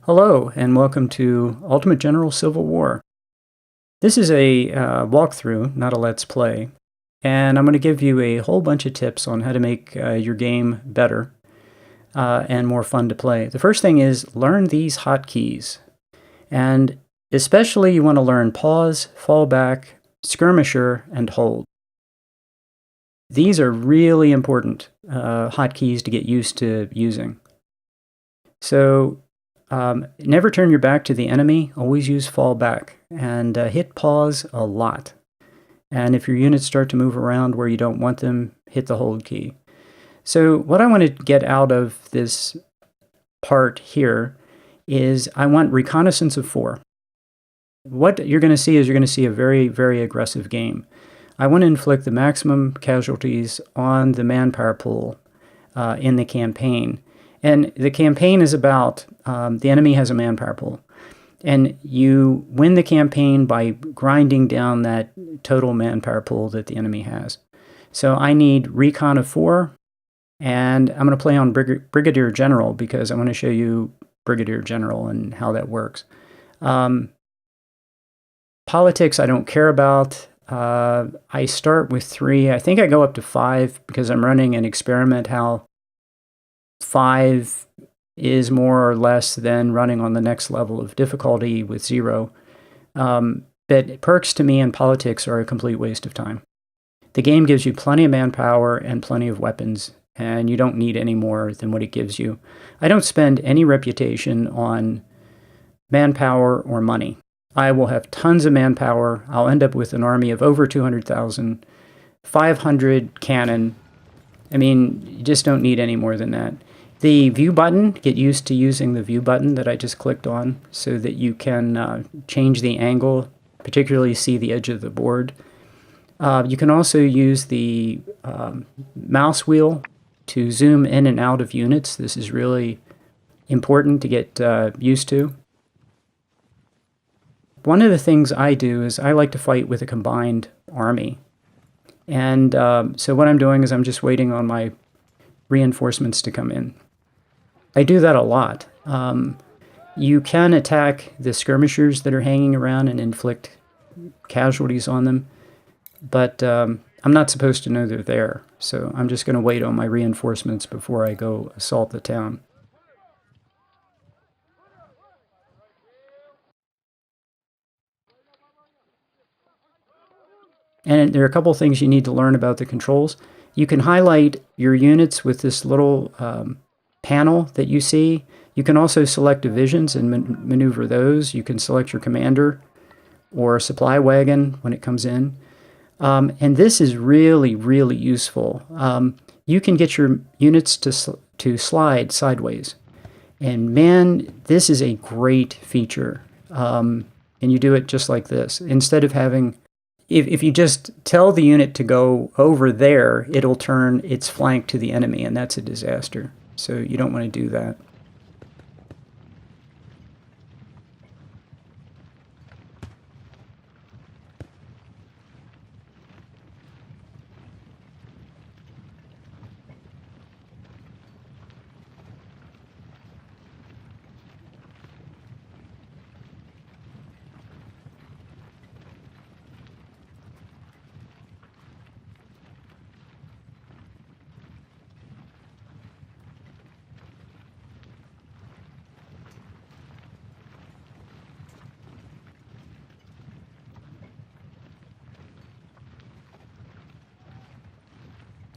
Hello, and welcome to Ultimate General Civil War. This is a walkthrough, not a Let's Play, and I'm going to give you a whole bunch of tips on how to make your game better and more fun to play. The first thing is learn these hotkeys, and especially you want to learn pause, fall back, skirmisher, and hold. These are really important hotkeys to get used to using. So never turn your back to the enemy, always use fall back, and hit pause a lot. And if your units start to move around where you don't want them, hit the hold key. So what I want to get out of this part here is I want reconnaissance of 4. What you're going to see is you're going to see a very, very aggressive game. I want to inflict the maximum casualties on the manpower pool in the campaign. And the campaign is about the enemy has a manpower pool. And you win the campaign by grinding down that total manpower pool that the enemy has. So I need recon of 4, and I'm going to play on Brigadier General because I want to show you Brigadier General and how that works. Politics I don't care about. I start with 3. I think I go up to 5 because I'm running an experiment how 5 is more or less than running on the next level of difficulty with 0. But perks to me in politics are a complete waste of time. The game gives you plenty of manpower and plenty of weapons, and you don't need any more than what it gives you. I don't spend any reputation on manpower or money. I will have tons of manpower. I'll end up with an army of over 200,000, 500 cannon. I mean, you just don't need any more than that. The view button, get used to using the view button that I just clicked on so that you can change the angle, particularly see the edge of the board. You can also use the mouse wheel to zoom in and out of units. This is really important to get used to. One of the things I do is I like to fight with a combined army. And so what I'm doing is I'm just waiting on my reinforcements to come in. I do that a lot. You can attack the skirmishers that are hanging around and inflict casualties on them, but I'm not supposed to know they're there, so I'm just going to wait on my reinforcements before I go assault the town. And there are a couple things you need to learn about the controls. You can highlight your units with this little panel that you see. You can also select divisions and maneuver those. You can select your commander or supply wagon when it comes in. And this is really, really useful. You can get your units to slide sideways. And man, this is a great feature. And you do it just like this. Instead of having, if you just tell the unit to go over there, it'll turn its flank to the enemy, and that's a disaster. So you don't want to do that.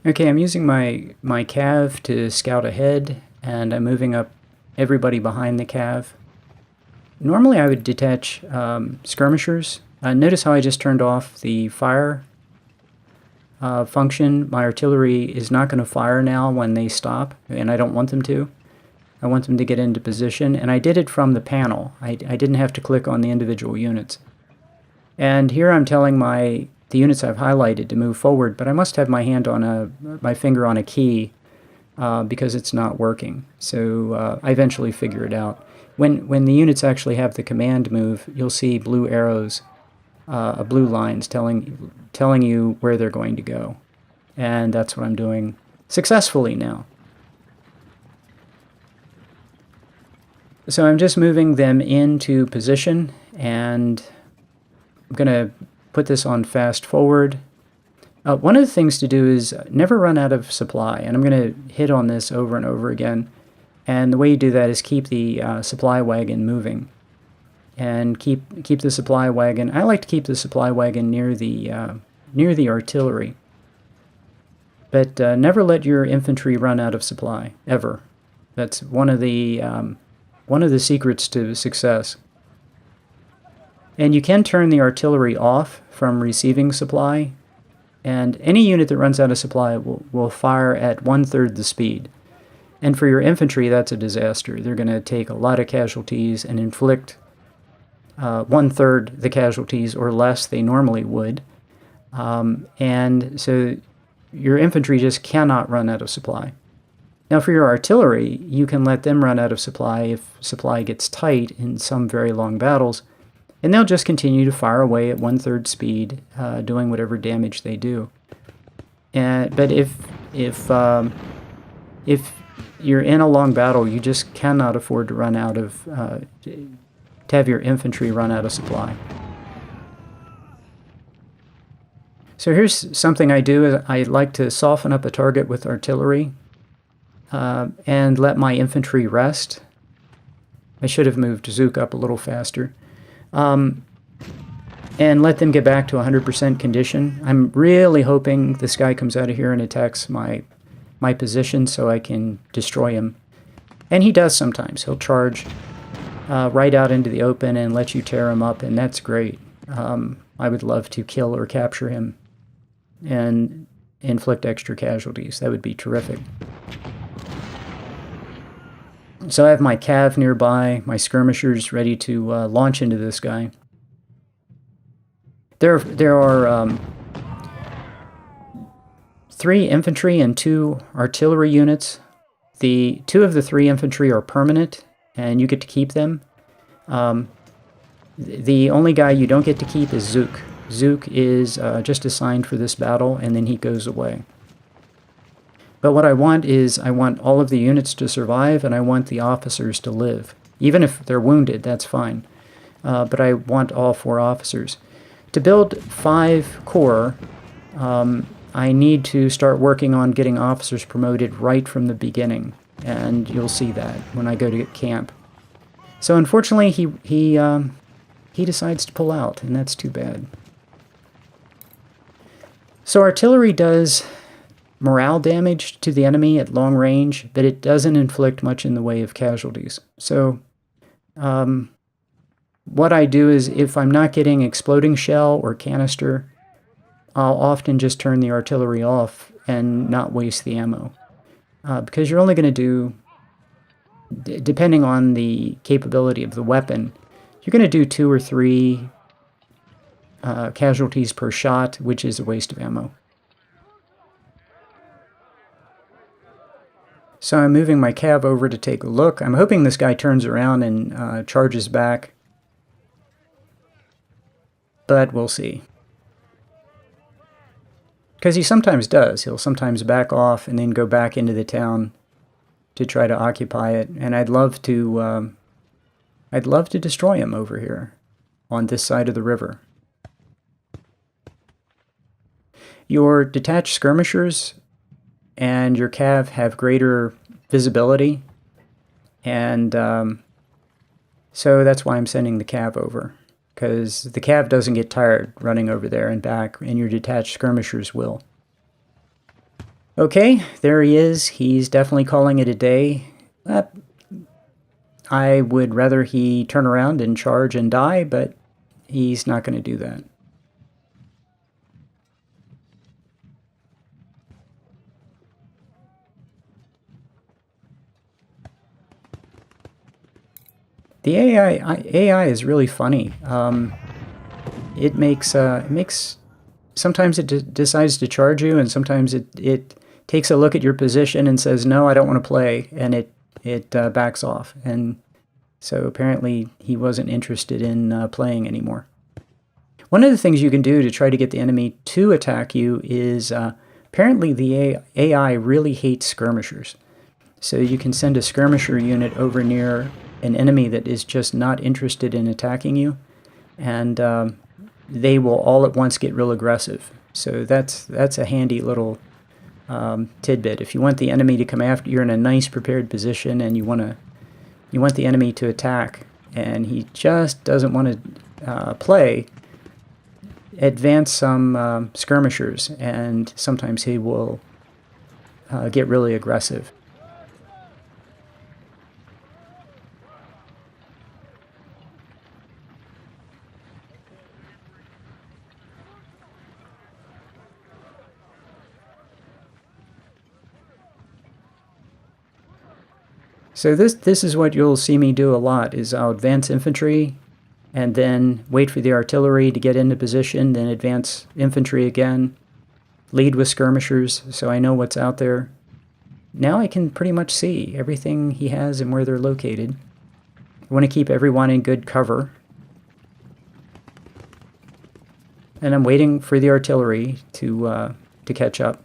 Okay, I'm using my cav to scout ahead, and I'm moving up everybody behind the cav. Normally I would detach skirmishers. Notice how I just turned off the fire function. My artillery is not going to fire now when they stop, and I don't want them to. I want them to get into position, and I did it from the panel. I didn't have to click on the individual units. And here I'm telling the units I've highlighted to move forward, but I must have my hand on my finger on a key because it's not working. So I eventually figure it out. When the units actually have the command move, you'll see blue arrows, blue lines telling you where they're going to go. And that's what I'm doing successfully now. So I'm just moving them into position, and I'm going to put this on fast forward. One of the things to do is never run out of supply, and I'm going to hit on this over and over again. And the way you do that is keep the supply wagon moving, and keep the supply wagon. I like to keep the supply wagon near the artillery, but never let your infantry run out of supply ever. That's one of the secrets to success. And you can turn the artillery off from receiving supply, and any unit that runs out of supply will fire at 1/3 the speed. And for your infantry, that's a disaster. They're going to take a lot of casualties and inflict 1/3 the casualties or less they normally would. And so your infantry just cannot run out of supply. Now for your artillery, you can let them run out of supply if supply gets tight in some very long battles, and they'll just continue to fire away at 1/3 speed, doing whatever damage they do. But if you're in a long battle, you just cannot afford to run out of to have your infantry run out of supply. So here's something I do: is I like to soften up a target with artillery and let my infantry rest. I should have moved Zook up a little faster. And let them get back to 100% condition. I'm really hoping this guy comes out of here and attacks my position so I can destroy him. And he does sometimes. He'll charge right out into the open and let you tear him up, and that's great. I would love to kill or capture him and inflict extra casualties. That would be terrific. So I have my cav nearby, my skirmishers ready to launch into this guy. There are 3 infantry and 2 artillery units. The 2 of the 3 infantry are permanent, and you get to keep them. The only guy you don't get to keep is Zook. Zook is just assigned for this battle, and then he goes away. But what I want is, I want all of the units to survive, and I want the officers to live. Even if they're wounded, that's fine. But I want all 4 officers. To build 5 corps, I need to start working on getting officers promoted right from the beginning, and you'll see that when I go to camp. So unfortunately, he decides to pull out, and that's too bad. So artillery does morale damage to the enemy at long range, but it doesn't inflict much in the way of casualties. So what I do is, if I'm not getting exploding shell or canister, I'll often just turn the artillery off and not waste the ammo. Because you're only going to do, depending on the capability of the weapon, you're going to do 2 or 3 casualties per shot, which is a waste of ammo. So I'm moving my cav over to take a look. I'm hoping this guy turns around and charges back, but we'll see. Because he sometimes does. He'll sometimes back off and then go back into the town to try to occupy it. And I'd love to destroy him over here on this side of the river. Your detached skirmishers and your cav have greater visibility, and so that's why I'm sending the cav over, because the cav doesn't get tired running over there and back, and your detached skirmishers will. Okay, there he is. He's definitely calling it a day. I would rather he turn around and charge and die, but he's not going to do that. The AI is really funny. It makes sometimes it decides to charge you, and sometimes it takes a look at your position and says, no, I don't want to play, and it backs off. And so apparently he wasn't interested in playing anymore. One of the things you can do to try to get the enemy to attack you is, apparently the AI really hates skirmishers. So you can send a skirmisher unit over near an enemy that is just not interested in attacking you, and they will all at once get real aggressive. So that's a handy little tidbit. If you want the enemy to come after, you're in a nice prepared position, and you want the enemy to attack, and he just doesn't want to play. Advance some skirmishers, and sometimes he will get really aggressive. So this is what you'll see me do a lot, is I'll advance infantry and then wait for the artillery to get into position, then advance infantry again, lead with skirmishers so I know what's out there. Now I can pretty much see everything he has and where they're located. I want to keep everyone in good cover. And I'm waiting for the artillery to catch up.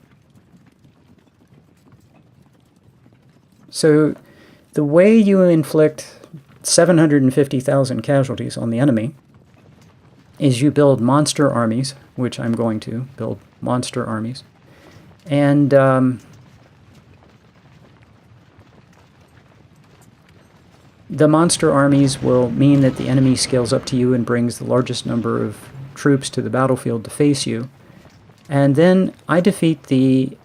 So the way you inflict 750,000 casualties on the enemy is you build monster armies, which I'm going to build monster armies. And the monster armies will mean that the enemy scales up to you and brings the largest number of troops to the battlefield to face you. And then I defeat the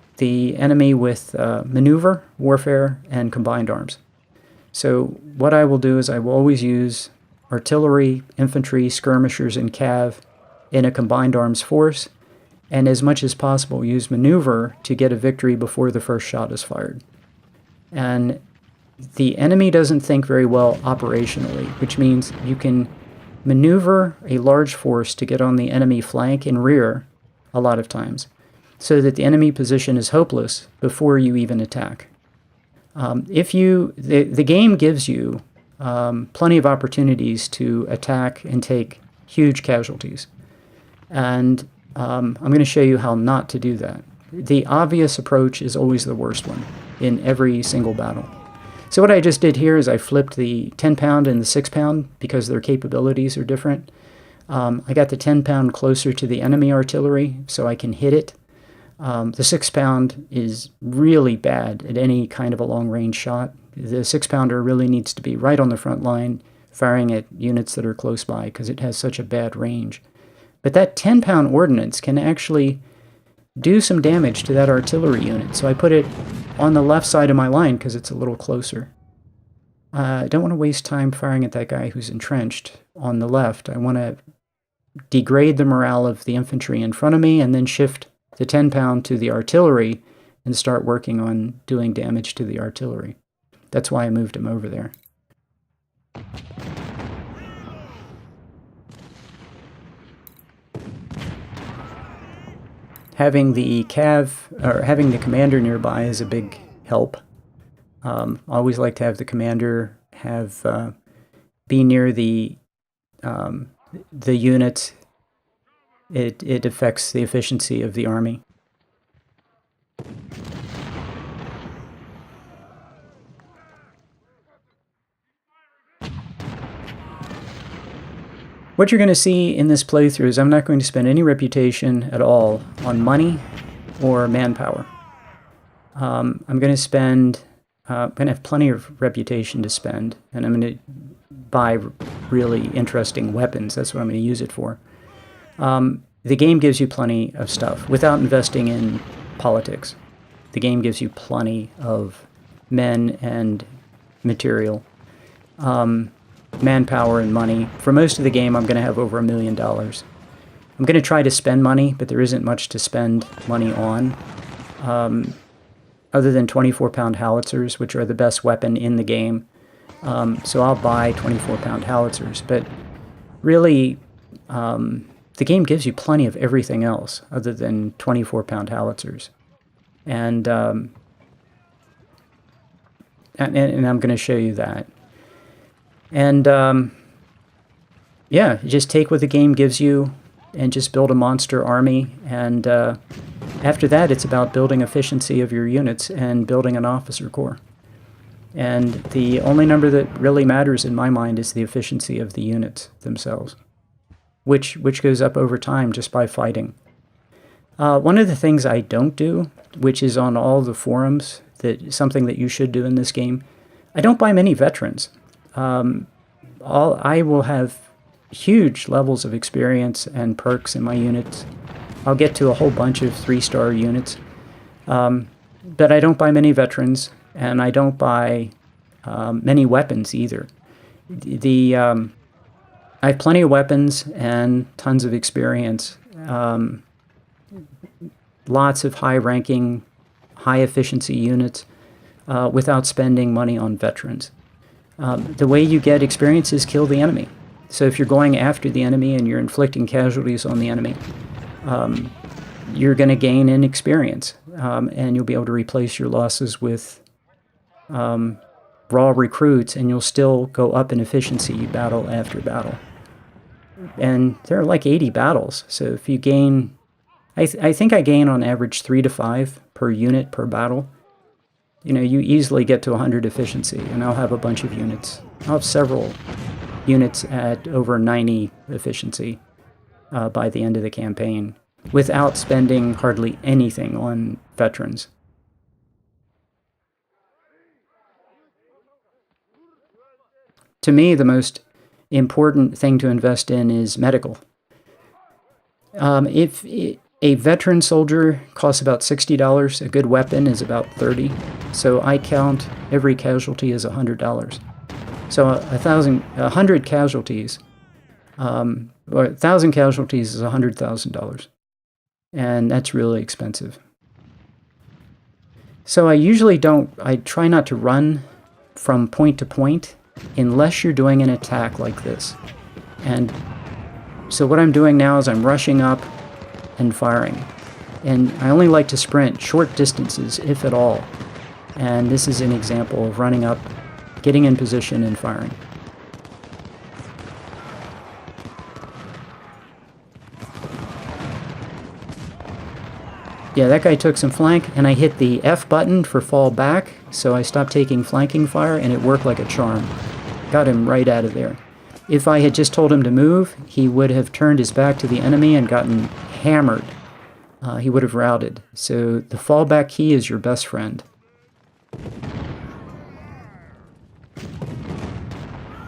enemy with maneuver, warfare, and combined arms. So what I will do is I will always use artillery, infantry, skirmishers, and cav in a combined arms force, and as much as possible use maneuver to get a victory before the first shot is fired. And the enemy doesn't think very well operationally, which means you can maneuver a large force to get on the enemy flank and rear a lot of times, so that the enemy position is hopeless before you even attack. The game gives you plenty of opportunities to attack and take huge casualties. And I'm going to show you how not to do that. The obvious approach is always the worst one in every single battle. So what I just did here is I flipped the 10-pound and the 6-pound because their capabilities are different. I got the 10-pound closer to the enemy artillery so I can hit it. The 6-pound is really bad at any kind of a long-range shot. The 6-pounder really needs to be right on the front line, firing at units that are close by because it has such a bad range. But that 10-pound ordnance can actually do some damage to that artillery unit. So I put it on the left side of my line because it's a little closer. I don't want to waste time firing at that guy who's entrenched on the left. I want to degrade the morale of the infantry in front of me and then shift the 10-pound to the artillery and start working on doing damage to the artillery. That's why I moved him over there. Having the having the commander nearby is a big help. I always like to have the commander be near the units. It affects the efficiency of the army. What you're going to see in this playthrough is I'm not going to spend any reputation at all on money or manpower. I'm going to spend, I'm going to have plenty of reputation to spend, and I'm going to buy really interesting weapons. That's what I'm going to use it for. The game gives you plenty of stuff without investing in politics. The game gives you plenty of men and material. Manpower and money. For most of the game, I'm going to have over $1 million. I'm going to try to spend money, but there isn't much to spend money on, other than 24-pound howitzers, which are the best weapon in the game. So I'll buy 24-pound howitzers, but really, the game gives you plenty of everything else other than 24-pound howitzers. And I'm going to show you that. And yeah, just take what the game gives you and just build a monster army. And after that, it's about building efficiency of your units and building an officer corps. And the only number that really matters in my mind is the efficiency of the units themselves, which goes up over time just by fighting. One of the things I don't do, which is on all the forums, something that you should do in this game, I don't buy many veterans. I will have huge levels of experience and perks in my units. I'll get to a whole bunch of 3-star units, but I don't buy many veterans, and I don't buy many weapons either. I have plenty of weapons and tons of experience. Lots of high-ranking, high-efficiency units without spending money on veterans. The way you get experience is kill the enemy. So if you're going after the enemy and you're inflicting casualties on the enemy, you're going to gain in experience, and you'll be able to replace your losses with raw recruits, and you'll still go up in efficiency battle after battle. And there are like 80 battles, so if you gain... I think I gain on average 3 to 5 per unit per battle. You know, you easily get to 100 efficiency, and I'll have a bunch of units. I'll have several units at over 90 efficiency by the end of the campaign, without spending hardly anything on veterans. To me, the most important thing to invest in is medical. If a veteran soldier costs about $60, a good weapon is about $30, so I count every casualty as $100. So 100 casualties, or 1,000 casualties is $100,000, and that's really expensive. So I try not to run from point to point unless you're doing an attack like this. And so what I'm doing now is I'm rushing up and firing. And I only like to sprint short distances, if at all. And this is an example of running up, getting in position, and firing. Yeah, that guy took some flank, and I hit the F button for fall back, so I stopped taking flanking fire, and it worked like a charm. Got him right out of there. If I had just told him to move, he would have turned his back to the enemy and gotten hammered. He would have routed. So the fallback key is your best friend.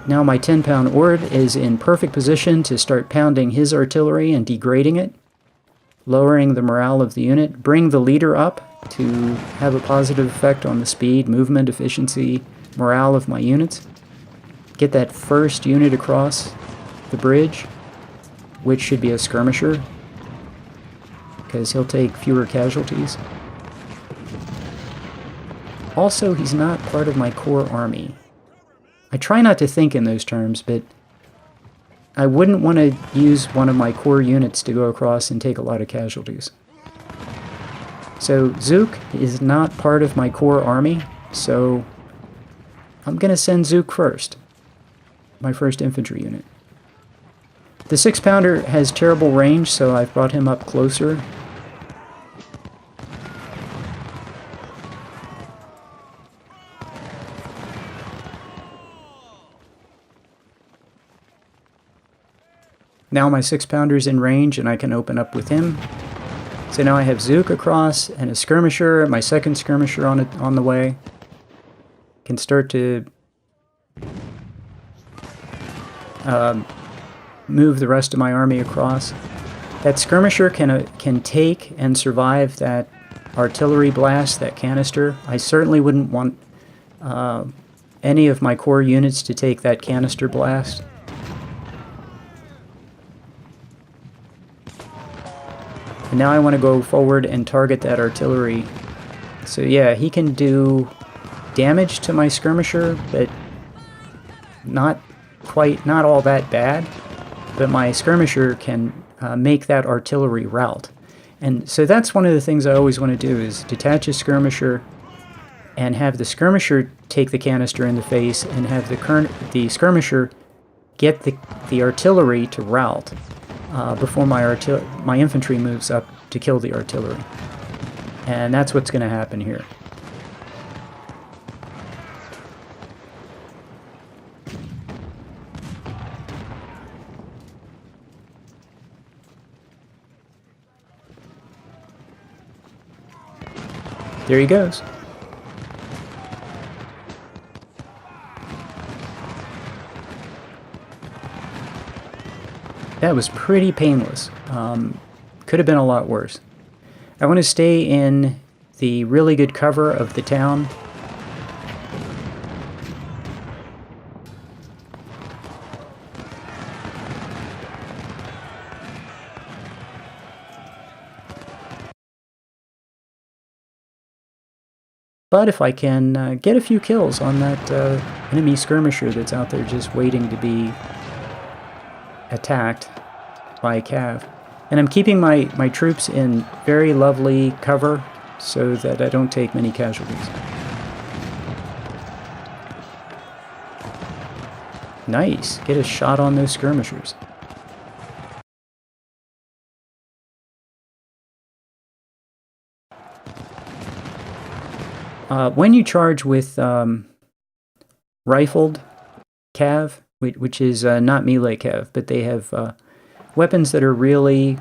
Now my 10-pound Ord is in perfect position to start pounding his artillery and degrading it, lowering the morale of the unit. Bring the leader up to have a positive effect on the speed, movement, efficiency, morale of my units. Get that first unit across the bridge, which should be a skirmisher, because he'll take fewer casualties. Also, he's not part of my core army. I try not to think in those terms, but I wouldn't want to use one of my core units to go across and take a lot of casualties. So Zook is not part of my core army, so I'm going to send Zook first, my first infantry unit. The 6-pounder has terrible range, so I've brought him up closer. Now my 6-pounder's in range, and I can open up with him. So now I have Zook across, and a skirmisher, my second skirmisher on the way. Can start to move the rest of my army across. That skirmisher can take and survive that artillery blast, that canister. I certainly wouldn't want any of my core units to take that canister blast. And now I want to go forward and target that artillery. So yeah, he can do damage to my skirmisher, but not all that bad. But my skirmisher can make that artillery rout. And so that's one of the things I always want to do, is detach a skirmisher and have the skirmisher take the canister in the face, and have the skirmisher get the artillery to rout before my infantry moves up to kill the artillery. And that's what's going to happen here. There he goes. That was pretty painless. Could have been a lot worse. I want to stay in the really good cover of the town. But if I can get a few kills on that enemy skirmisher that's out there just waiting to be attacked by a cav. And I'm keeping my troops in very lovely cover so that I don't take many casualties. Nice. Get a shot on those skirmishers. When you charge with rifled cav, which is not melee cav, but they have weapons that are really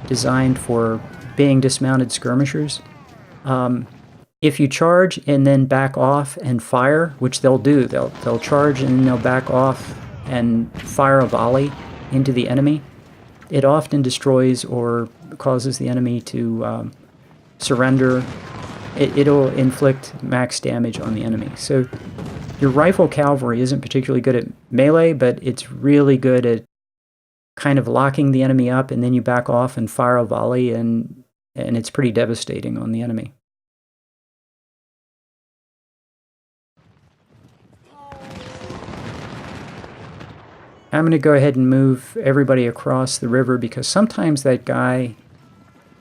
designed for being dismounted skirmishers. If you charge and then back off and fire, which they'll do, they'll charge and they'll back off and fire a volley into the enemy, it often destroys or causes the enemy to surrender. It'll inflict max damage on the enemy. So your rifle cavalry isn't particularly good at melee, but it's really good at kind of locking the enemy up, and then you back off and fire a volley, and it's pretty devastating on the enemy. I'm going to go ahead and move everybody across the river because sometimes that guy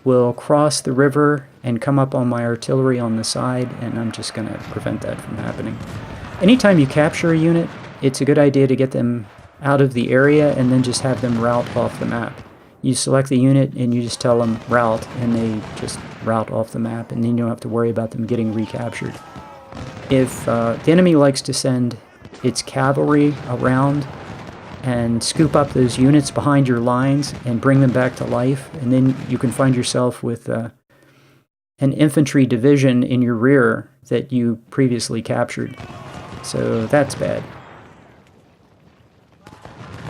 will cross the river and come up on my artillery on the side, and I'm just going to prevent that from happening. Anytime you capture a unit, it's a good idea to get them out of the area and then just have them route off the map. You select the unit and you just tell them route, and they just route off the map, and then you don't have to worry about them getting recaptured. If the enemy likes to send its cavalry around and scoop up those units behind your lines and bring them back to life, and then you can find yourself with an infantry division in your rear that you previously captured. So that's bad.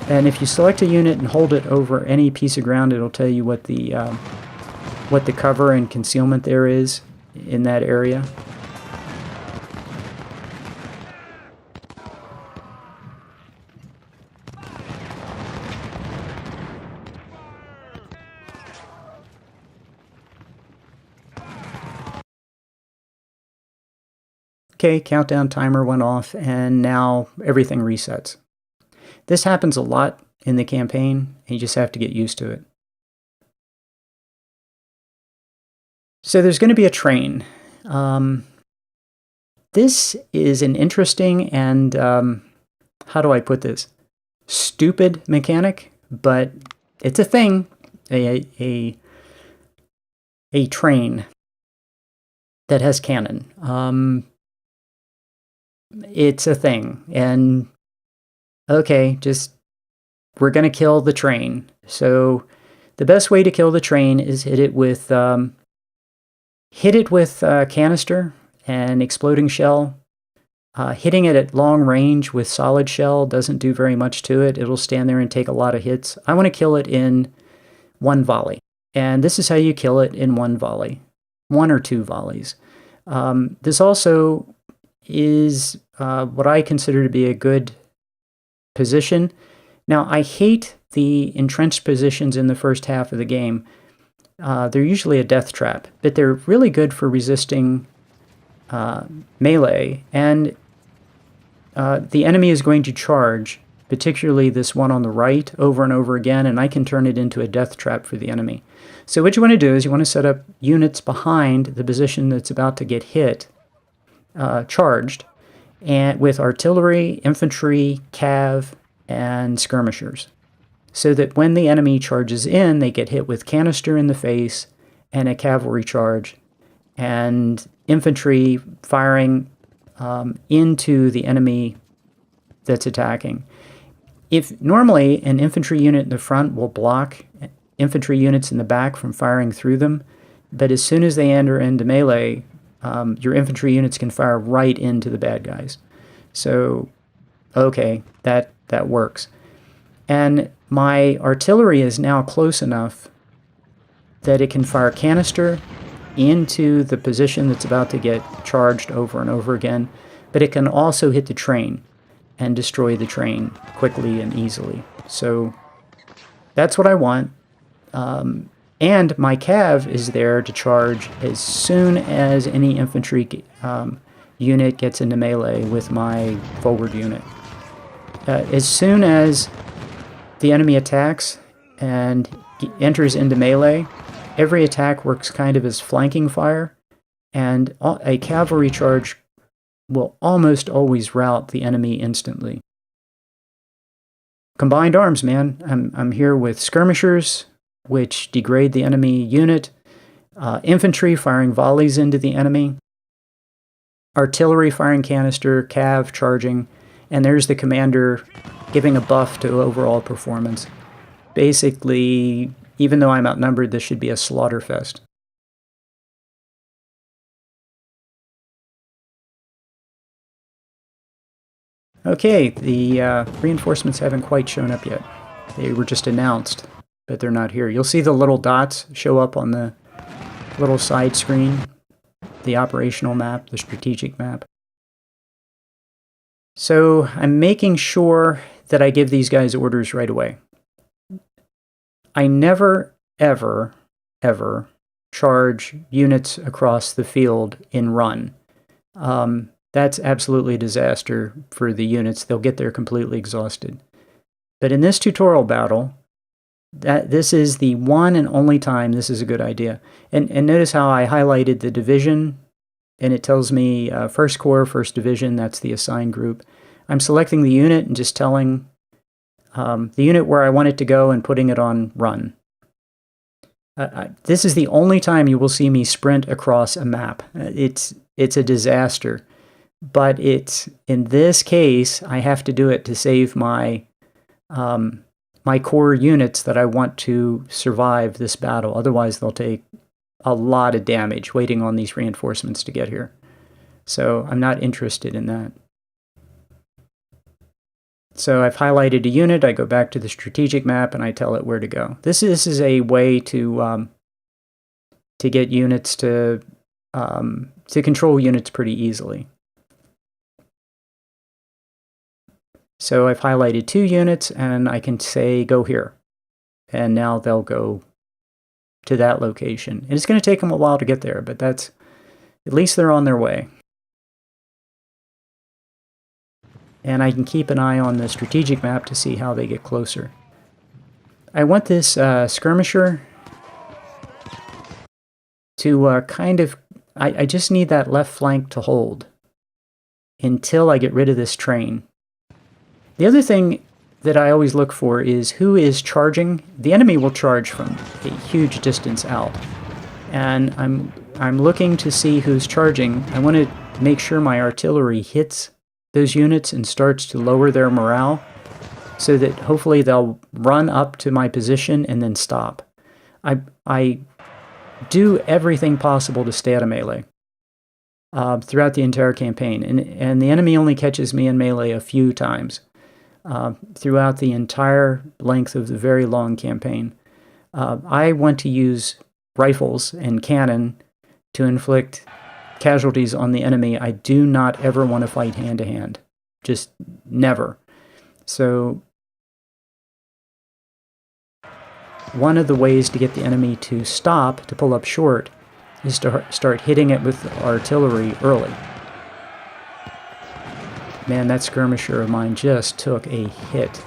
And if you select a unit and hold it over any piece of ground, it'll tell you what the cover and concealment there is in that area. Okay, countdown timer went off, and now everything resets. This happens a lot in the campaign, and you just have to get used to it. So there's going to be a train. This is an interesting and, how do I put this? Stupid mechanic, but it's a thing. A train that has cannon. It's a thing, and okay, we're going to kill the train. So the best way to kill the train is hit it with canister and exploding shell. Hitting it at long range with solid shell doesn't do very much to it. It'll stand there and take a lot of hits. I want to kill it in one volley, and this is how you kill it in one volley, 1 or 2 volleys. This also is what I consider to be a good position. Now, I hate the entrenched positions in the first half of the game. They're usually a death trap, but they're really good for resisting melee, and the enemy is going to charge, particularly this one on the right, over and over again, and I can turn it into a death trap for the enemy. So what you want to do is you want to set up units behind the position that's about to get hit, charged, and with artillery, infantry, cav, and skirmishers, so that when the enemy charges in, they get hit with canister in the face and a cavalry charge, and infantry firing into the enemy that's attacking. If normally an infantry unit in the front will block infantry units in the back from firing through them, but as soon as they enter into melee, your infantry units can fire right into the bad guys. So, okay, that works. And my artillery is now close enough that it can fire canister into the position that's about to get charged over and over again, but it can also hit the train and destroy the train quickly and easily. So that's what I want. And my cav is there to charge as soon as any infantry unit gets into melee with my forward unit. As soon as the enemy attacks and enters into melee, every attack works kind of as flanking fire, and a cavalry charge will almost always rout the enemy instantly. Combined arms, man. I'm here with skirmishers, which degrade the enemy unit, infantry firing volleys into the enemy, artillery firing canister, cav charging, and there's the commander giving a buff to overall performance. Basically, even though I'm outnumbered, this should be a slaughter fest. Okay, the reinforcements haven't quite shown up yet. They were just announced, but they're not here. You'll see the little dots show up on the little side screen, the operational map, the strategic map. So I'm making sure that I give these guys orders right away. I never, ever, ever charge units across the field in run. That's absolutely a disaster for the units. They'll get there completely exhausted. But in this tutorial battle, this is the one and only time this is a good idea. And notice how I highlighted the division, and it tells me 1st Corps, 1st Division, that's the assigned group. I'm selecting the unit and just telling the unit where I want it to go and putting it on run. This is the only time you will see me sprint across a map. It's a disaster. But in this case, I have to do it to save my my core units that I want to survive this battle. Otherwise, they'll take a lot of damage waiting on these reinforcements to get here. So I'm not interested in that. So I've highlighted a unit, I go back to the strategic map, and I tell it where to go. This is a way to get units to control units pretty easily. So I've highlighted 2 units, and I can say, go here. And now they'll go to that location. And it's going to take them a while to get there, but at least they're on their way. And I can keep an eye on the strategic map to see how they get closer. I want this skirmisher to kind of... I just need that left flank to hold until I get rid of this train. The other thing that I always look for is who is charging. The enemy will charge from a huge distance out. And I'm looking to see who's charging. I want to make sure my artillery hits those units and starts to lower their morale so that hopefully they'll run up to my position and then stop. I do everything possible to stay out of melee throughout the entire campaign. And the enemy only catches me in melee a few times throughout the entire length of the very long campaign. I want to use rifles and cannon to inflict casualties on the enemy. I do not ever want to fight hand-to-hand. Just never. So one of the ways to get the enemy to stop, to pull up short, is to start hitting it with artillery early. Man, that skirmisher of mine just took a hit.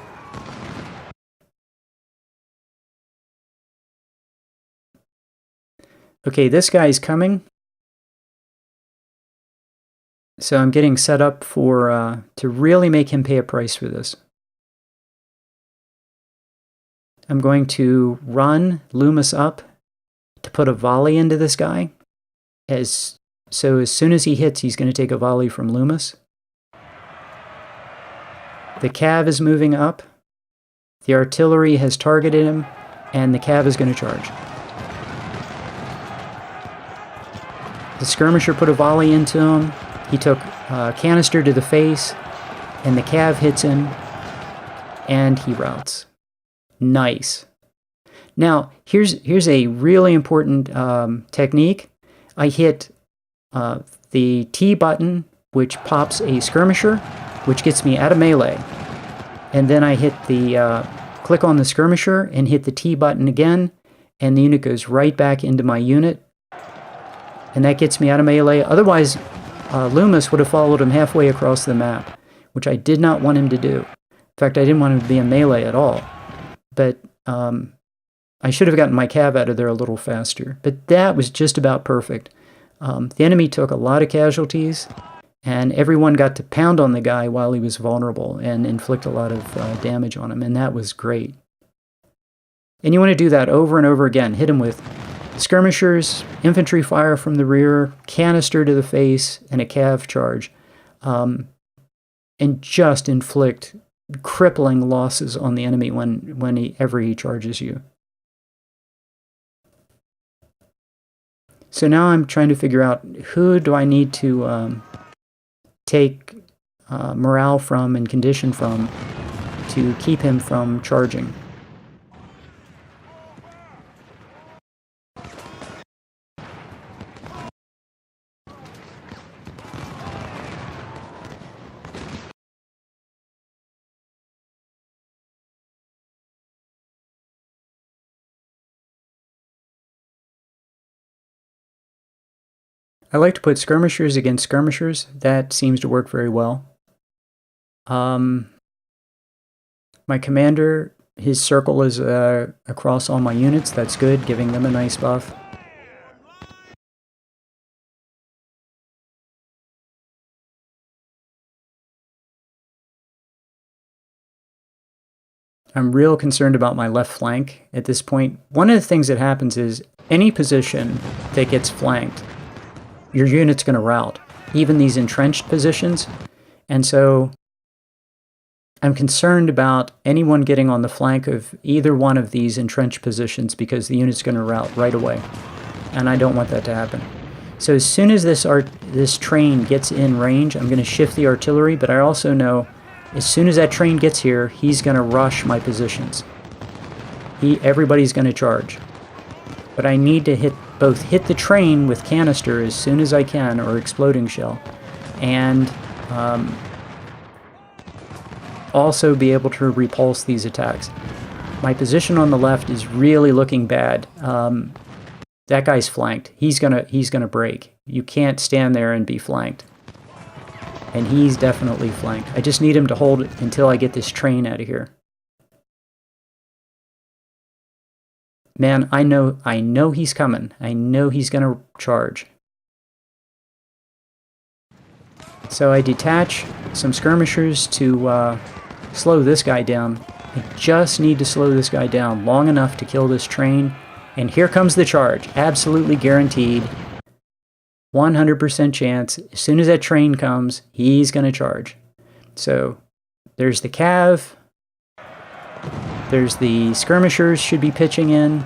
Okay, this guy's coming. So I'm getting set up for to really make him pay a price for this. I'm going to run Loomis up to put a volley into this guy. So as soon as he hits, he's going to take a volley from Loomis. The cav is moving up. The artillery has targeted him, and the cav is going to charge. The skirmisher put a volley into him. He took a canister to the face, and the cav hits him, and he routs. Nice. Now, here's a really important technique. I hit the T button, which pops a skirmisher, which gets me out of melee. And then I hit the click on the skirmisher and hit the T button again, and the unit goes right back into my unit. And that gets me out of melee. Otherwise, Loomis would have followed him halfway across the map, which I did not want him to do. In fact, I didn't want him to be in melee at all. But I should have gotten my cav out of there a little faster. But that was just about perfect. The enemy took a lot of casualties, and everyone got to pound on the guy while he was vulnerable and inflict a lot of damage on him, and that was great. And you want to do that over and over again. Hit him with skirmishers, infantry fire from the rear, canister to the face, and a cav charge. And just inflict crippling losses on the enemy whenever he charges you. So now I'm trying to figure out who do I need to take morale from and condition from to keep him from charging. I like to put skirmishers against skirmishers. That seems to work very well. My commander, his circle is across all my units. That's good, giving them a nice buff. I'm real concerned about my left flank at this point. One of the things that happens is any position that gets flanked, your unit's going to rout, even these entrenched positions. And so I'm concerned about anyone getting on the flank of either one of these entrenched positions because the unit's going to rout right away. And I don't want that to happen. So as soon as this train gets in range, I'm going to shift the artillery, but I also know as soon as that train gets here, he's going to rush my positions. Everybody's going to charge. But I need to both hit the train with canister as soon as I can, or exploding shell, and also be able to repulse these attacks. My position on the left is really looking bad. That guy's flanked. He's gonna break. You can't stand there and be flanked. And he's definitely flanked. I just need him to hold it until I get this train out of here. Man, I know he's coming. I know he's going to charge. So I detach some skirmishers to slow this guy down. I just need to slow this guy down long enough to kill this train. And here comes the charge. Absolutely guaranteed. 100% chance. As soon as that train comes, he's going to charge. So there's the cav. There's the skirmishers should be pitching in.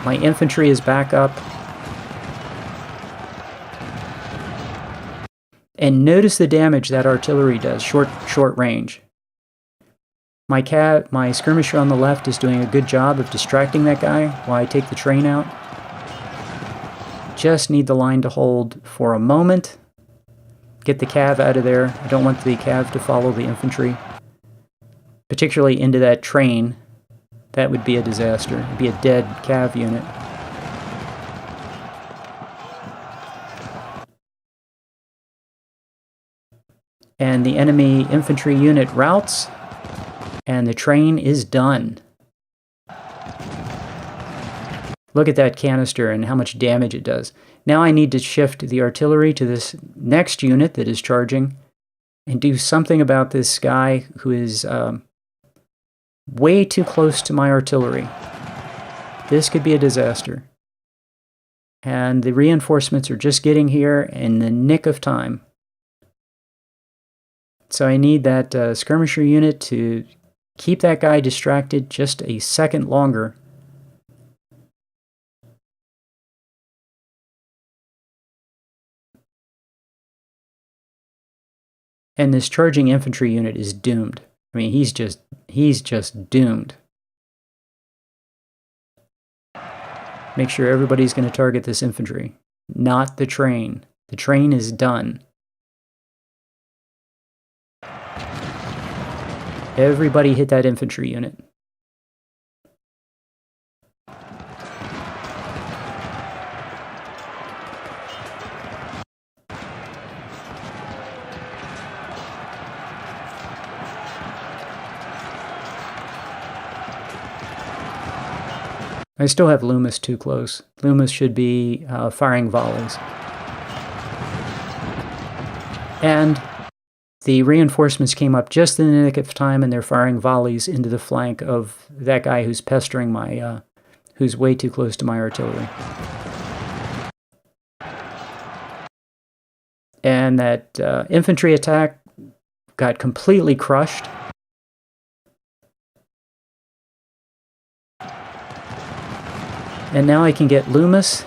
My infantry is back up. And notice the damage that artillery does, short range. My skirmisher on the left is doing a good job of distracting that guy while I take the train out. Just need the line to hold for a moment. Get the cav out of there. I don't want the cav to follow the infantry, particularly into that train. That would be a disaster. It'd be a dead cav unit. And the enemy infantry unit routs, and the train is done. Look at that canister and how much damage it does. Now I need to shift the artillery to this next unit that is charging and do something about this guy who is way too close to my artillery. This could be a disaster. And the reinforcements are just getting here in the nick of time. So I need that skirmisher unit to keep that guy distracted just a second longer. And this charging infantry unit is doomed. I mean, he's just doomed. Make sure everybody's going to target this infantry, not the train. The train is done. Everybody hit that infantry unit. I still have Loomis too close. Loomis should be firing volleys. And the reinforcements came up just in the nick of time, and they're firing volleys into the flank of that guy who's pestering my, who's way too close to my artillery. And that infantry attack got completely crushed. And now I can get Loomis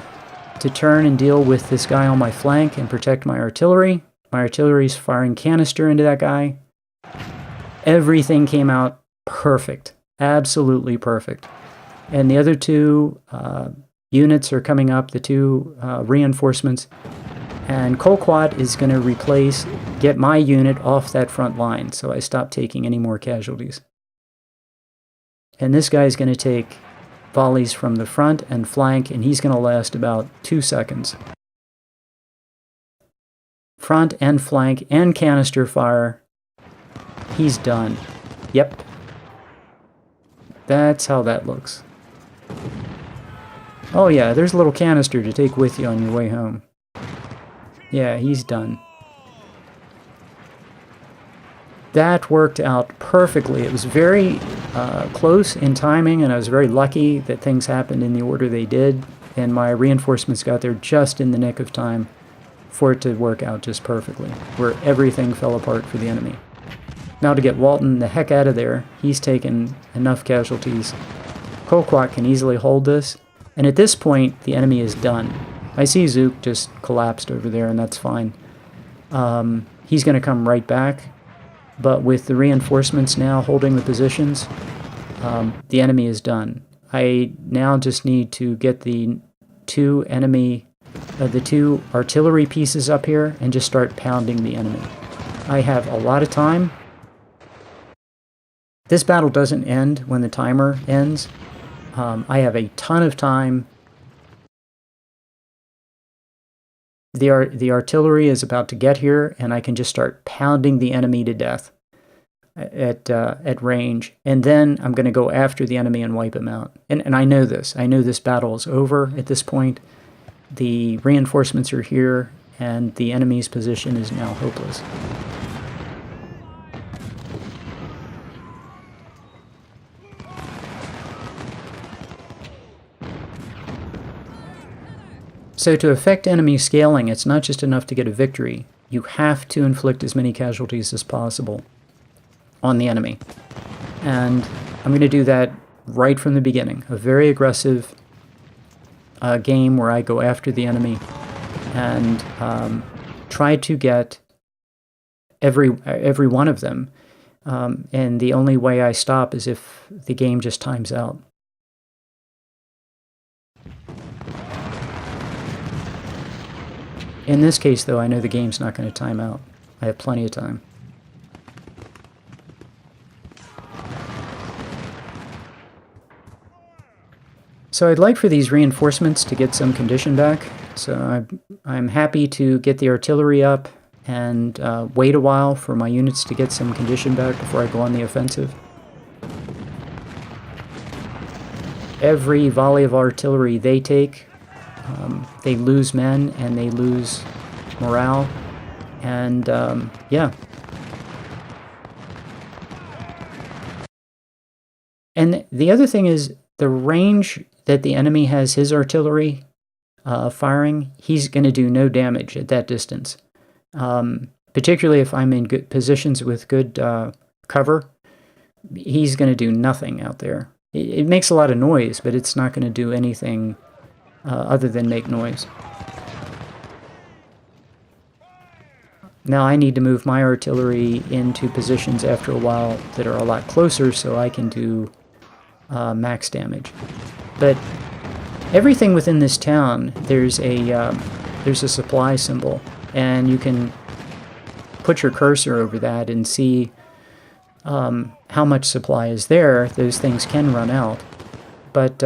to turn and deal with this guy on my flank and protect my artillery. My artillery's firing canister into that guy. Everything came out perfect. Absolutely perfect. And the other two units are coming up, the two reinforcements. And Colquot is going to get my unit off that front line, so I stop taking any more casualties. And this guy's going to take volleys from the front and flank, and he's going to last about 2 seconds. Front and flank and canister fire. He's done. Yep. That's how that looks. Oh yeah, there's a little canister to take with you on your way home. Yeah, he's done. That worked out perfectly. It was very close in timing, and I was very lucky that things happened in the order they did, and my reinforcements got there just in the nick of time for it to work out just perfectly, where everything fell apart for the enemy. Now to get Walton the heck out of there. He's taken enough casualties. Colquot can easily hold this, and at this point, the enemy is done. I see Zook just collapsed over there, and that's fine. He's going to come right back. But with the reinforcements now holding the positions, the enemy is done. I now just need to get the two artillery pieces up here and just start pounding the enemy. I have a lot of time. This battle doesn't end when the timer ends. I have a ton of time. The artillery is about to get here, and I can just start pounding the enemy to death at range. And then I'm going to go after the enemy and wipe him out. And I know this. I know this battle is over at this point. The reinforcements are here, and the enemy's position is now hopeless. So to affect enemy scaling, it's not just enough to get a victory. You have to inflict as many casualties as possible on the enemy. And I'm going to do that right from the beginning. A very aggressive game where I go after the enemy and try to get every one of them. And the only way I stop is if the game just times out. In this case, though, I know the game's not going to time out. I have plenty of time. So I'd like for these reinforcements to get some condition back. So I'm happy to get the artillery up and wait a while for my units to get some condition back before I go on the offensive. Every volley of artillery they take, they lose men and they lose morale, and yeah. And the other thing is the range that the enemy has his artillery firing, he's going to do no damage at that distance. Particularly if I'm in good positions with good cover, he's going to do nothing out there. It makes a lot of noise, but it's not going to do anything other than make noise. Now I need to move my artillery into positions after a while that are a lot closer so I can do max damage. But everything within this town, there's a supply symbol, and you can put your cursor over that and see how much supply is there. Those things can run out, but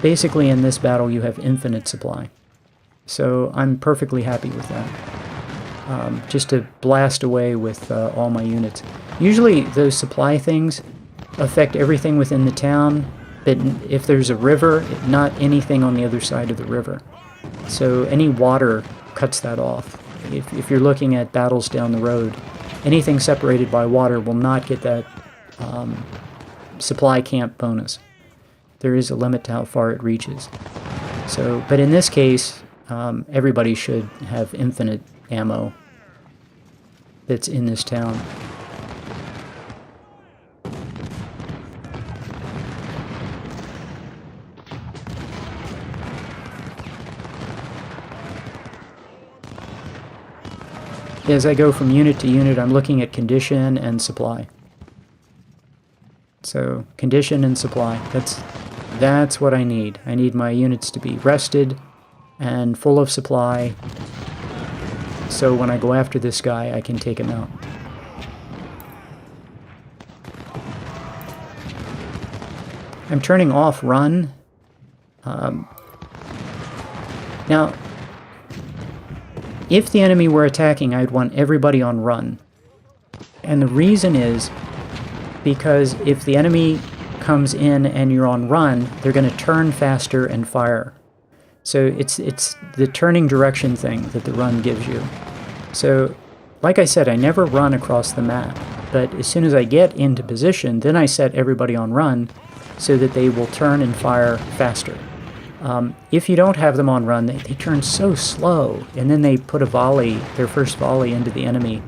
basically in this battle you have infinite supply. So I'm perfectly happy with that. Just to blast away with all my units. Usually those supply things affect everything within the town, but if there's a river, not anything on the other side of the river. So any water cuts that off. If you're looking at battles down the road, anything separated by water will not get that supply camp bonus. There is a limit to how far it reaches. So, but in this case, everybody should have infinite ammo that's in this town. As I go from unit to unit, I'm looking at condition and supply. So condition and supply, that's what I need. I need my units to be rested and full of supply, so when I go after this guy, I can take him out. I'm turning off run. Now, if the enemy were attacking, I'd want everybody on run. And the reason is because if the enemy comes in and you're on run, they're going to turn faster and fire. So it's the turning direction thing that the run gives you. So, like I said, I never run across the map, but as soon as I get into position, then I set everybody on run so that they will turn and fire faster. If you don't have them on run, they turn so slow, and then they put a volley, their first volley into the enemy.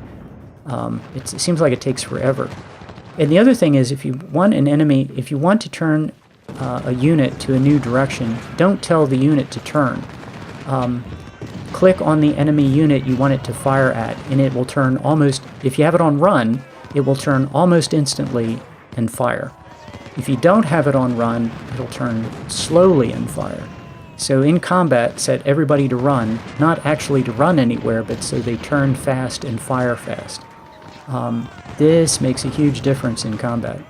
It seems like it takes forever. And the other thing is, if you want to turn a unit to a new direction, don't tell the unit to turn. Click on the enemy unit you want it to fire at, and it will turn almost, if you have it on run, it will turn almost instantly and fire. If you don't have it on run, it'll turn slowly and fire. So in combat, set everybody to run, not actually to run anywhere, but so they turn fast and fire fast. This makes a huge difference in combat.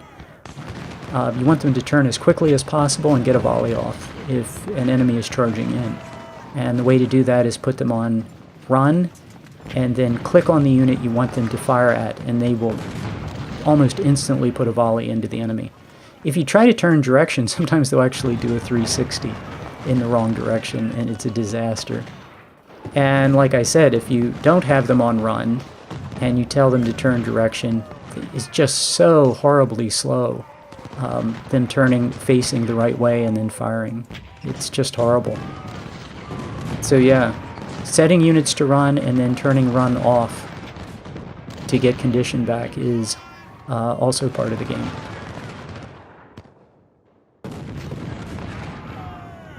You want them to turn as quickly as possible and get a volley off if an enemy is charging in. And the way to do that is put them on run, and then click on the unit you want them to fire at, and they will almost instantly put a volley into the enemy. If you try to turn direction, sometimes they'll actually do a 360 in the wrong direction, and it's a disaster. And like I said, if you don't have them on run, and you tell them to turn direction, it's just so horribly slow. Them turning, facing the right way, and then firing. It's just horrible. So yeah, setting units to run and then turning run off to get condition back is also part of the game.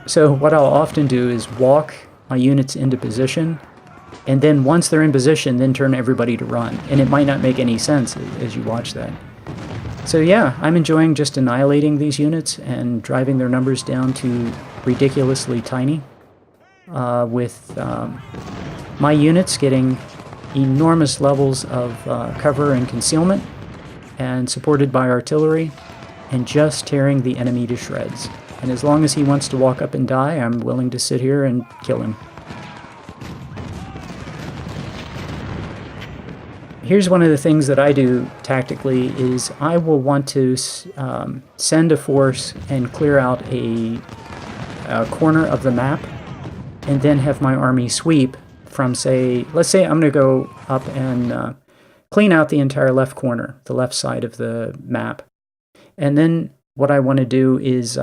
So what I'll often do is walk my units into position, and then once they're in position, then turn everybody to run. And it might not make any sense as you watch that. So yeah, I'm enjoying just annihilating these units and driving their numbers down to ridiculously tiny, with my units getting enormous levels of cover and concealment, and supported by artillery, and just tearing the enemy to shreds. And as long as he wants to walk up and die, I'm willing to sit here and kill him. Here's one of the things that I do tactically is I will want to send a force and clear out a corner of the map, and then have my army sweep from, say, let's say I'm going to go up and clean out the entire left corner, the left side of the map. And then what I want to do is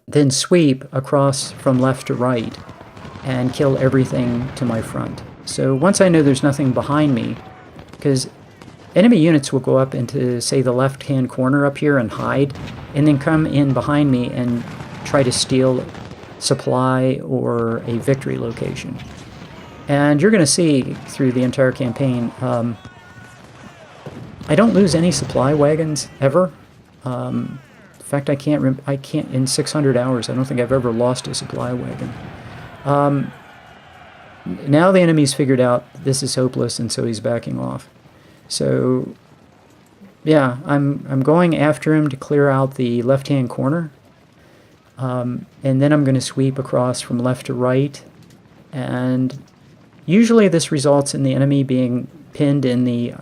then sweep across from left to right and kill everything to my front. So once I know there's nothing behind me, because enemy units will go up into, say, the left-hand corner up here and hide, and then come in behind me and try to steal supply or a victory location. And you're going to see through the entire campaign, I don't lose any supply wagons ever. In fact, I can't in 600 hours. I don't think I've ever lost a supply wagon. Now the enemy's figured out this is hopeless, and so he's backing off. So, yeah, I'm going after him to clear out the left-hand corner, and then I'm going to sweep across from left to right, and usually this results in the enemy being pinned in the,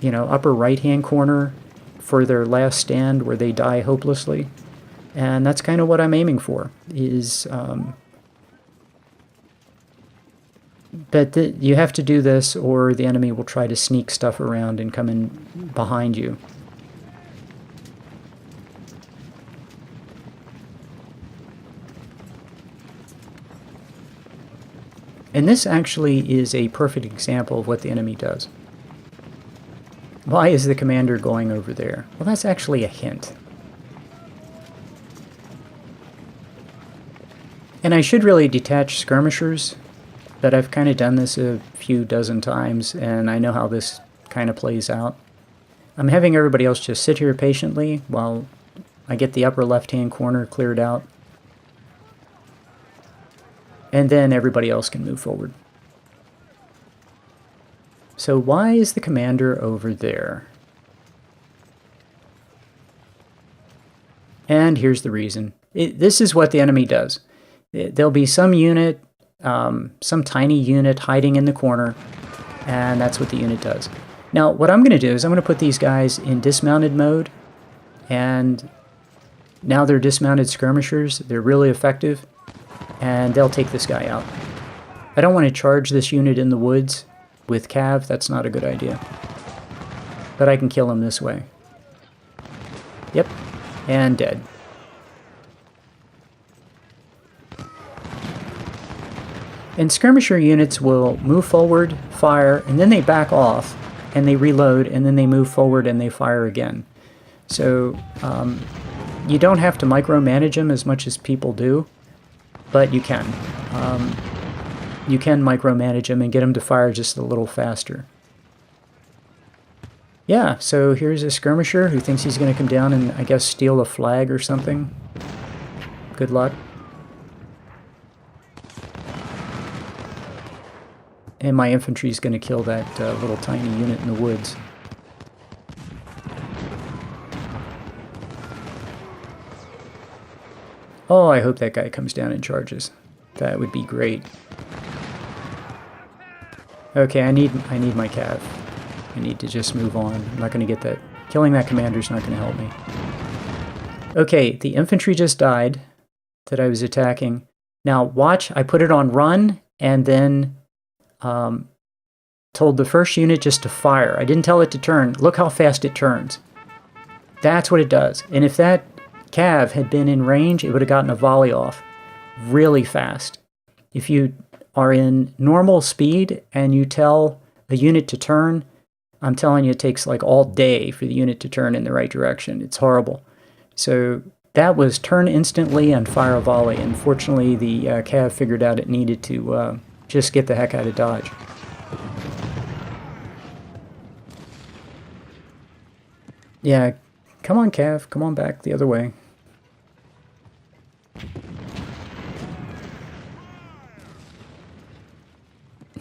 upper right-hand corner for their last stand where they die hopelessly. And that's kind of what I'm aiming for, is... but you have to do this or the enemy will try to sneak stuff around and come in behind you. And this actually is a perfect example of what the enemy does. Why is the commander going over there? Well, that's actually a hint. And I should really detach skirmishers, but I've kind of done this a few dozen times, and I know how this kind of plays out. I'm having everybody else just sit here patiently while I get the upper left-hand corner cleared out. And then everybody else can move forward. So why is the commander over there? And here's the reason. This is what the enemy does. There'll be some unit, some tiny unit hiding in the corner, and that's what the unit does. Now, what I'm going to do is I'm going to put these guys in dismounted mode, and now they're dismounted skirmishers. They're really effective, and they'll take this guy out. I don't want to charge this unit in the woods with cav. That's not a good idea. But I can kill him this way. Yep, and dead. And skirmisher units will move forward, fire, and then they back off, and they reload, and then they move forward and they fire again. So you don't have to micromanage them as much as people do, but you can. You can micromanage them and get them to fire just a little faster. Yeah, so here's a skirmisher who thinks he's going to come down and, I guess, steal a flag or something. Good luck. And my infantry is going to kill that little tiny unit in the woods. Oh, I hope that guy comes down and charges. That would be great. Okay, I need my cav. I need to just move on. I'm not going to get that. Killing that commander's not going to help me. Okay, the infantry just died that I was attacking. Now watch, I put it on run and then told the first unit just to fire. I didn't tell it to turn. Look how fast it turns. That's what it does. And if that cav had been in range, it would have gotten a volley off really fast. If you are in normal speed and you tell a unit to turn, I'm telling you it takes like all day for the unit to turn in the right direction. It's horrible. So that was turn instantly and fire a volley. And fortunately, the cav figured out it needed to just get the heck out of Dodge. Yeah, come on, cav. Come on back the other way.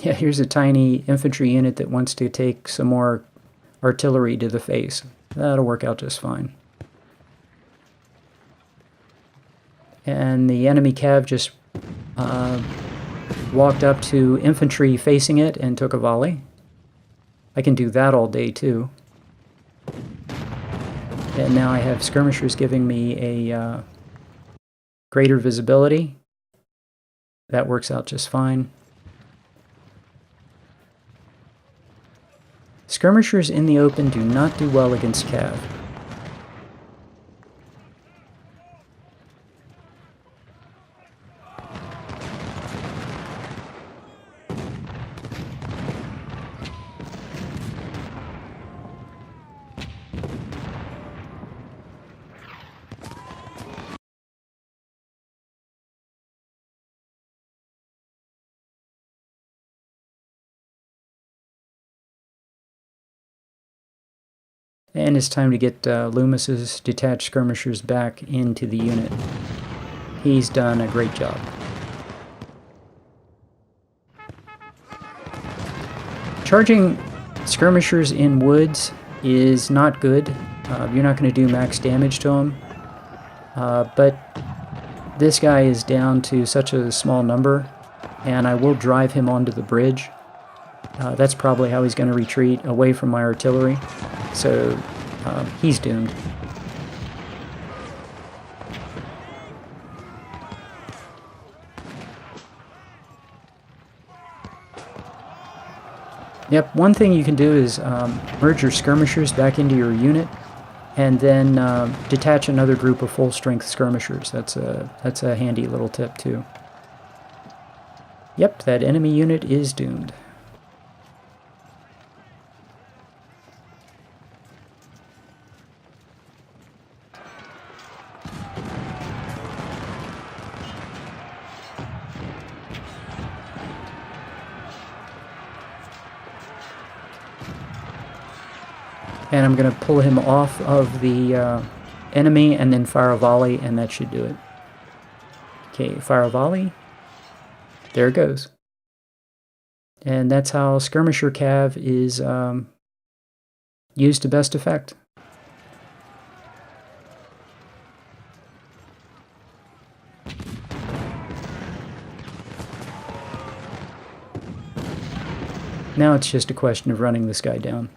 Yeah, here's a tiny infantry unit that wants to take some more artillery to the face. That'll work out just fine. And the enemy cav just walked up to infantry facing it and took a volley. I can do that all day too. And now I have skirmishers giving me a greater visibility. That works out just fine. Skirmishers in the open do not do well against cav. And it's time to get Loomis's detached skirmishers back into the unit. He's done a great job. Charging skirmishers in woods is not good. You're not going to do max damage to them. But this guy is down to such a small number, and I will drive him onto the bridge. That's probably how he's going to retreat, away from my artillery. So he's doomed. Yep, one thing you can do is merge your skirmishers back into your unit, and then detach another group of full-strength skirmishers. That's a handy little tip too. Yep, that enemy unit is doomed. And I'm going to pull him off of the enemy and then fire a volley, and that should do it. Okay, fire a volley. There it goes. And that's how Skirmisher Cav is used to best effect. Now it's just a question of running this guy down.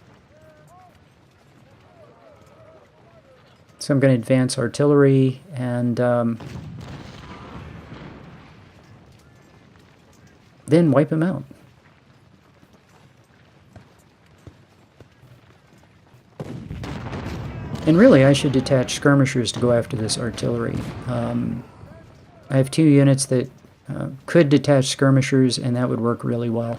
So I'm going to advance artillery and then wipe him out. And really, I should detach skirmishers to go after this artillery. I have 2 units that could detach skirmishers, and that would work really well.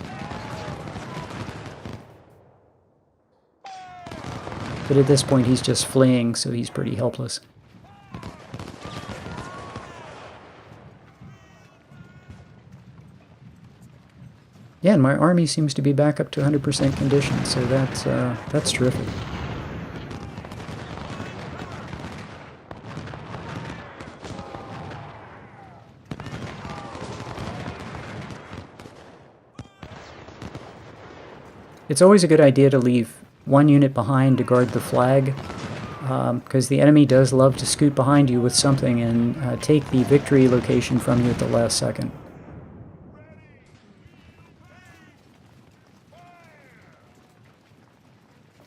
But at this point, he's just fleeing, so he's pretty helpless. Yeah, and my army seems to be back up to 100% condition, so that's terrific. It's always a good idea to leave 1 unit behind to guard the flag, because the enemy does love to scoot behind you with something and take the victory location from you at the last second.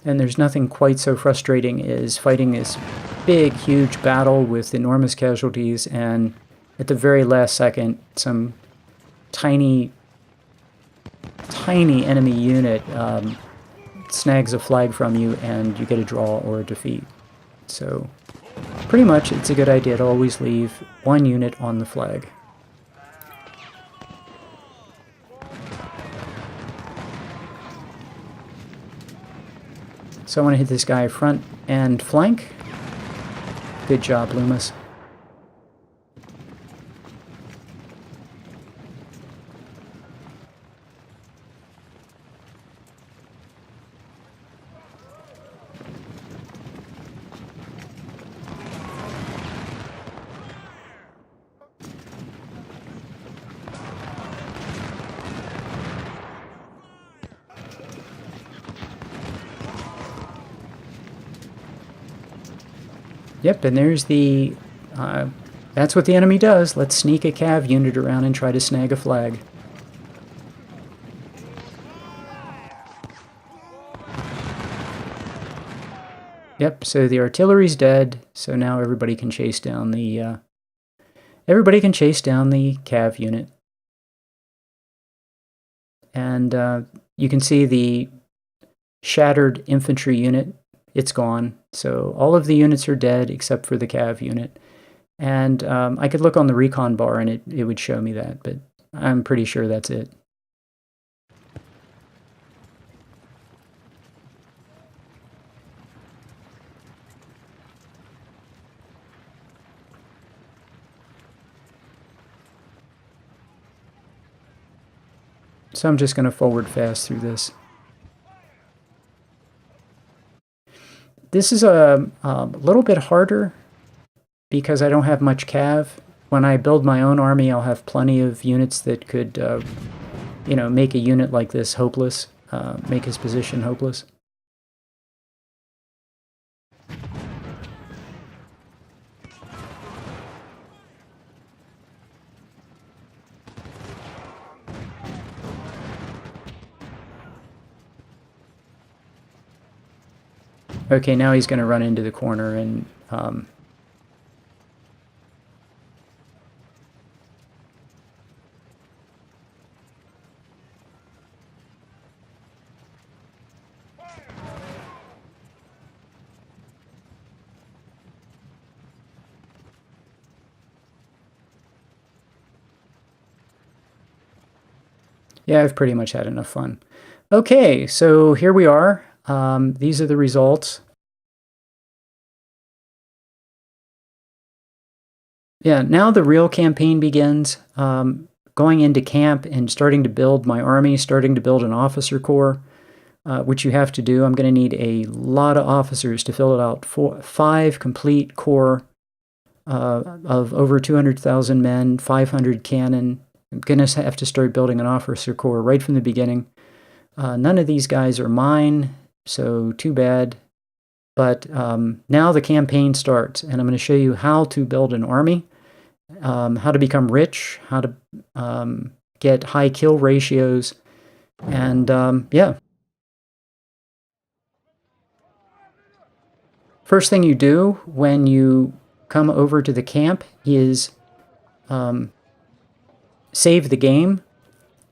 And there's nothing quite so frustrating as fighting this big, huge battle with enormous casualties, and at the very last second, some tiny enemy unit snags a flag from you and you get a draw or a defeat. So pretty much it's a good idea to always leave 1 unit on the flag. So I want to hit this guy front and flank. Good job, Loomis. Yep, and there's the... that's what the enemy does. Let's sneak a cav unit around and try to snag a flag. Yep, so the artillery's dead, so now everybody can chase down the... everybody can chase down the cav unit. And you can see the shattered infantry unit. It's gone. So all of the units are dead except for the cav unit. And I could look on the recon bar and it would show me that, but I'm pretty sure that's it. So I'm just going to forward fast through this. This is a little bit harder because I don't have much cav. When I build my own army, I'll have plenty of units that could, make a unit like this hopeless, make his position hopeless. Okay, now he's going to run into the corner and yeah, I've pretty much had enough fun. Okay, so here we are. These are the results. Yeah, now the real campaign begins. Going into camp and starting to build my army, starting to build an officer corps, which you have to do. I'm going to need a lot of officers to fill it out. 5 complete corps of over 200,000 men, 500 cannon. I'm going to have to start building an officer corps right from the beginning. None of these guys are mine, so too bad. But now the campaign starts, and I'm going to show you how to build an army, how to become rich, how to get high kill ratios, and yeah. First thing you do when you come over to the camp is save the game,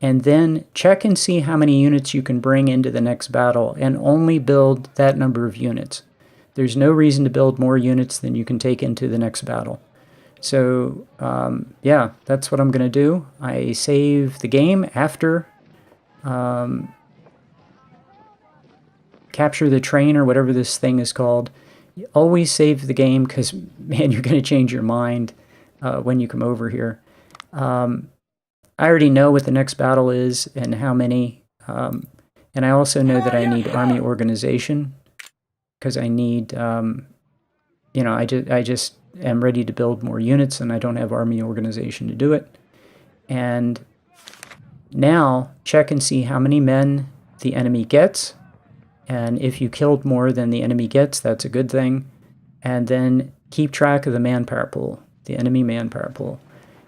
and then check and see how many units you can bring into the next battle, and only build that number of units. There's no reason to build more units than you can take into the next battle. So, yeah, that's what I'm going to do. I save the game after capture the train, or whatever this thing is called. You always save the game because, man, you're going to change your mind when you come over here. I already know what the next battle is and how many. And I also know that I need army organization because I need, I just am ready to build more units and I don't have army organization to do it. And now check and see how many men the enemy gets. And if you killed more than the enemy gets, that's a good thing. And then keep track of the manpower pool, the enemy manpower pool,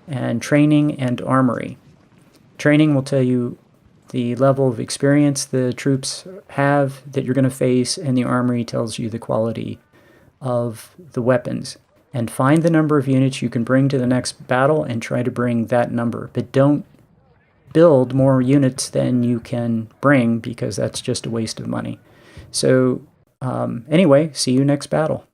and training and armory. Training will tell you the level of experience the troops have that you're going to face, and the armory tells you the quality of the weapons. And find the number of units you can bring to the next battle and try to bring that number. But don't build more units than you can bring, because that's just a waste of money. So anyway, see you next battle.